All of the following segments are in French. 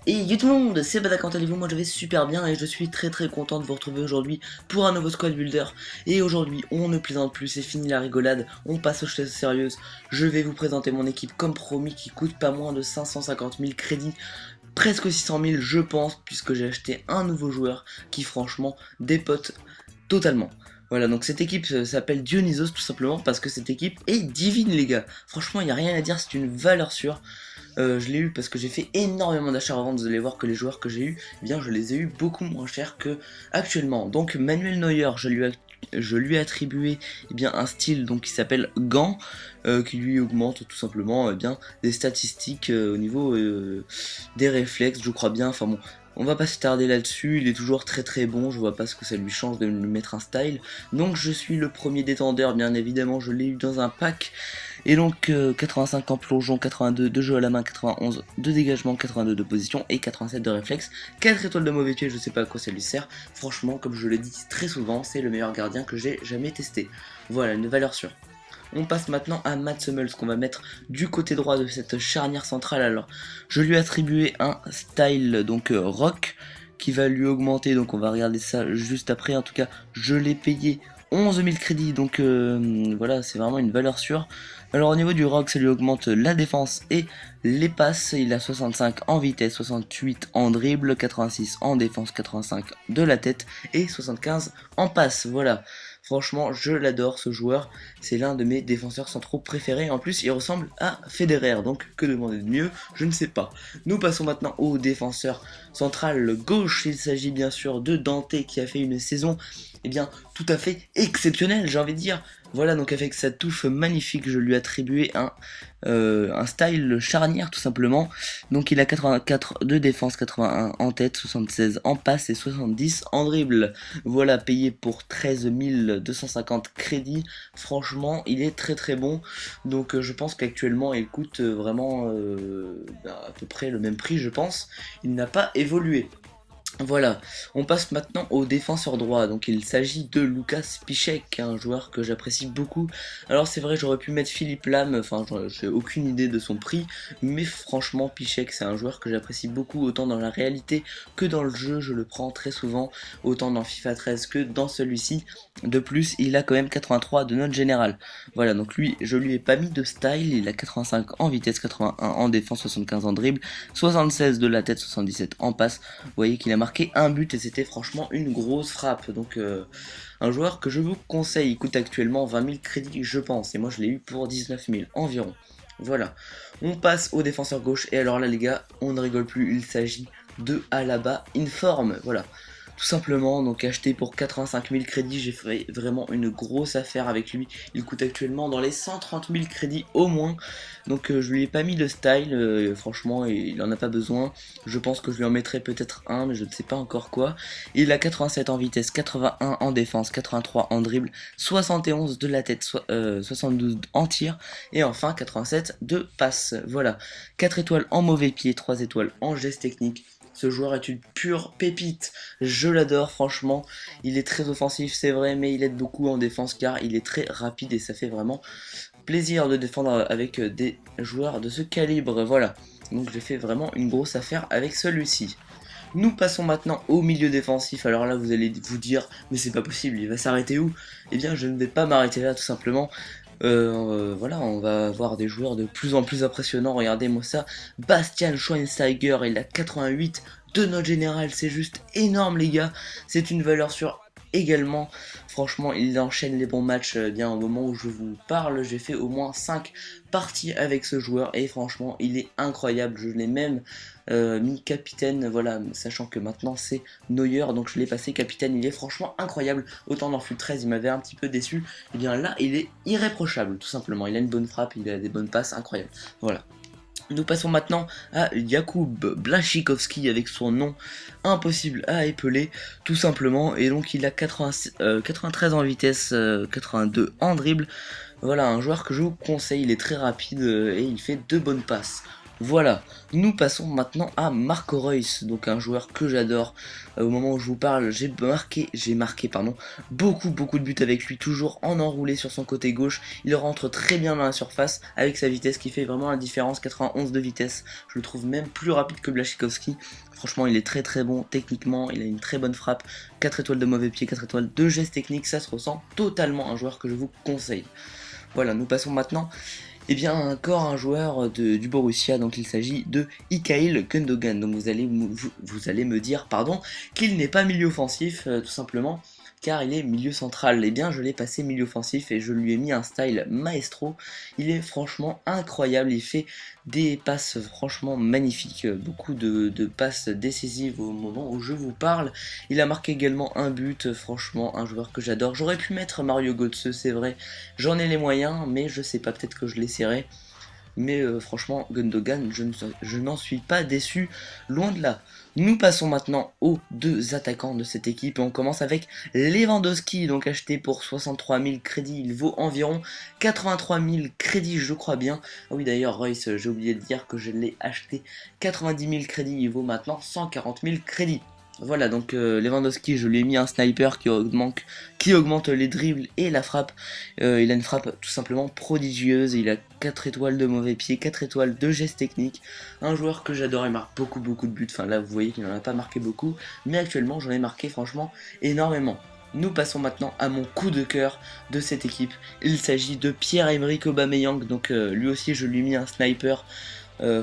Et yo tout le monde, c'est Bada, comment allez-vous? Moi je vais super bien et je suis très content de vous retrouver aujourd'hui pour un nouveau squad builder. Et aujourd'hui on ne plaisante plus, c'est fini la rigolade, on passe aux choses sérieuses. Je vais vous présenter mon équipe comme promis qui coûte pas moins de 550 000 crédits, presque 600 000 je pense, puisque j'ai acheté un nouveau joueur qui franchement dépote totalement. Voilà, donc cette équipe s'appelle Dionysos tout simplement parce que cette équipe est divine les gars. Franchement il n'y a rien à dire, c'est une valeur sûre. Je l'ai eu parce que j'ai fait énormément d'achats avant. Vous allez voir que les joueurs que j'ai eu, eh bien je les ai eu beaucoup moins chers que actuellement. Donc Manuel Neuer, je lui ai attribué eh bien un style donc qui s'appelle Gant, qui lui augmente tout simplement eh bien des statistiques au niveau des réflexes, je crois bien. Enfin bon, on va pas s'attarder là-dessus, il est toujours très bon, je vois pas ce que ça lui change de lui mettre un style. Donc je suis le premier détendeur, bien évidemment, je l'ai eu dans un pack. Et donc 85 en plongeon, 82 de jeu à la main, 91 de dégagement, 82 de position et 87 de réflexe. 4 étoiles de mauvais pied, je sais pas à quoi ça lui sert. Franchement, comme je le dis très souvent, c'est le meilleur gardien que j'ai jamais testé. Voilà, une valeur sûre. On passe maintenant à Mats Hummels qu'on va mettre du côté droit de cette charnière centrale. Alors, je lui ai attribué un style donc rock qui va lui augmenter, donc on va regarder ça juste après. En tout cas, je l'ai payé 11 000 crédits, donc voilà, c'est vraiment une valeur sûre. Alors au niveau du rock, ça lui augmente la défense et les passes. Il a 65 en vitesse, 68 en dribble, 86 en défense, 85 de la tête et 75 en passe. Voilà, franchement, je l'adore ce joueur. C'est l'un de mes défenseurs centraux préférés. En plus, il ressemble à Federer, donc que demander de mieux? Je ne sais pas. Nous passons maintenant au défenseur central gauche. Il s'agit bien sûr de Dante qui a fait une saison bien tout à fait exceptionnelle, j'ai envie de dire. Voilà, donc avec sa touffe magnifique, je lui ai attribué un style charnière tout simplement. Donc il a 84 de défense, 81 en tête, 76 en passe et 70 en dribble. Voilà, payé pour 13 250 crédits. Franchement, il est très bon. Donc je pense qu'actuellement il coûte vraiment à peu près le même prix, je pense. Il n'a pas évolué. Voilà, on passe maintenant au défenseur droit, donc il s'agit de Lukas Piszczek, un joueur que j'apprécie beaucoup. Alors c'est vrai, j'aurais pu mettre Philippe Lam, enfin j'ai aucune idée de son prix, mais franchement Piszczek c'est un joueur que j'apprécie beaucoup, autant dans la réalité que dans le jeu, je le prends très souvent, autant dans FIFA 13 que dans celui-ci. De plus, il a quand même 83 de note générale. Voilà, donc lui, je lui ai pas mis de style, il a 85 en vitesse, 81 en défense, 75 en dribble, 76 de la tête, 77 en passe. Vous voyez qu'il a marqué un but et c'était franchement une grosse frappe. Donc un joueur que je vous conseille, il coûte actuellement 20 000 crédits je pense. Et moi je l'ai eu pour 19 000 environ. Voilà, on passe au défenseur gauche. Et alors là les gars, on ne rigole plus, il s'agit de Alaba Informe. Voilà, tout simplement, donc acheté pour 85 000 crédits, j'ai fait vraiment une grosse affaire avec lui. Il coûte actuellement dans les 130 000 crédits au moins. Donc je lui ai pas mis de style, franchement il en a pas besoin. Je pense que je lui en mettrai peut-être un, mais je ne sais pas encore quoi. Il a 87 en vitesse, 81 en défense, 83 en dribble, 71 de la tête, 72 en tir, et enfin 87 de passe. Voilà, 4 étoiles en mauvais pied, 3 étoiles en geste technique. Ce joueur est une pure pépite, je l'adore franchement, il est très offensif c'est vrai, mais il aide beaucoup en défense car il est très rapide et ça fait vraiment plaisir de défendre avec des joueurs de ce calibre, voilà. Donc j'ai fait vraiment une grosse affaire avec celui-ci. Nous passons maintenant au milieu défensif, alors là vous allez vous dire, mais c'est pas possible, il va s'arrêter où? Eh bien je ne vais pas m'arrêter là tout simplement. Voilà, on va avoir des joueurs de plus en plus impressionnants, regardez-moi ça, Bastian Schweinsteiger, il a 88 de note générale, c'est juste énorme les gars, c'est une valeur sûre également, franchement il enchaîne les bons matchs, bien au moment où je vous parle, j'ai fait au moins 5 parties avec ce joueur et franchement il est incroyable, je l'ai même mis capitaine, voilà, sachant que maintenant c'est Neuer, donc je l'ai passé capitaine, il est franchement incroyable, autant dans FUT 13 il m'avait un petit peu déçu, et bien là il est irréprochable tout simplement, il a une bonne frappe, il a des bonnes passes, incroyable, voilà. Nous passons maintenant à Jakub Błaszczykowski avec son nom impossible à épeler tout simplement, et donc il a 93 en vitesse, 82 en dribble. Voilà, un joueur que je vous conseille, il est très rapide et il fait de bonnes passes. Voilà, nous passons maintenant à Marco Reus, donc un joueur que j'adore. Au moment où je vous parle, j'ai marqué beaucoup de buts avec lui, toujours en enroulé sur son côté gauche. Il rentre très bien dans la surface avec sa vitesse qui fait vraiment la différence, 91 de vitesse. Je le trouve même plus rapide que Błaszczykowski. Franchement, il est très bon techniquement, il a une très bonne frappe, 4 étoiles de mauvais pied, 4 étoiles de geste technique, ça se ressent totalement, un joueur que je vous conseille. Voilà, nous passons maintenant encore un joueur du Borussia, donc il s'agit de Ilkay Gundogan. Donc vous allez me dire qu'il n'est pas milieu offensif, tout simplement, car il est milieu central. Eh bien je l'ai passé milieu offensif et je lui ai mis un style maestro. Il est franchement incroyable, il fait des passes franchement magnifiques, beaucoup de passes décisives au moment où je vous parle. Il a marqué également un but, franchement un joueur que j'adore. J'aurais pu mettre Mario Götze, c'est vrai, j'en ai les moyens, mais je sais pas, peut-être que je l'essaierai. Mais franchement, Gundogan, je n'en suis pas déçu, loin de là. Nous passons maintenant aux deux attaquants de cette équipe et on commence avec Lewandowski, donc acheté pour 63 000 crédits, il vaut environ 83 000 crédits, je crois bien. Ah oui, d'ailleurs, Royce, j'ai oublié de dire que je l'ai acheté 90 000 crédits, il vaut maintenant 140 000 crédits. Voilà, donc Lewandowski, je lui ai mis un sniper qui augmente les dribbles et la frappe. Il a une frappe tout simplement prodigieuse, il a 4 étoiles de mauvais pied, 4 étoiles de geste technique. Un joueur que j'adore, il marque beaucoup de buts. Enfin là, vous voyez qu'il n'en a pas marqué beaucoup, mais actuellement, j'en ai marqué franchement énormément. Nous passons maintenant à mon coup de cœur de cette équipe. Il s'agit de Pierre-Emerick Aubameyang, donc lui aussi, je lui ai mis un sniper.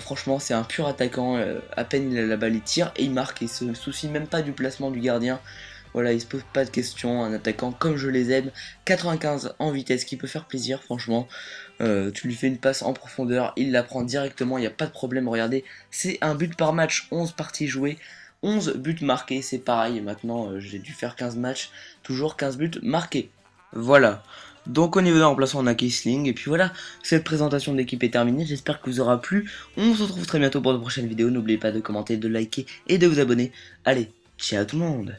Franchement, c'est un pur attaquant, à peine il a la balle, il tire et il marque, et il se soucie même pas du placement du gardien. Voilà, il se pose pas de questions, un attaquant comme je les aime, 95 en vitesse qui peut faire plaisir, franchement. Tu lui fais une passe en profondeur, il la prend directement, il n'y a pas de problème, regardez, c'est un but par match, 11 parties jouées, 11 buts marqués, c'est pareil, maintenant j'ai dû faire 15 matchs, toujours 15 buts marqués. Voilà. Donc au niveau de remplaçant on a Kisling, et puis voilà, cette présentation de l'équipe est terminée, j'espère que vous aura plu, on se retrouve très bientôt pour de prochaines vidéos, n'oubliez pas de commenter, de liker et de vous abonner, allez, ciao tout le monde.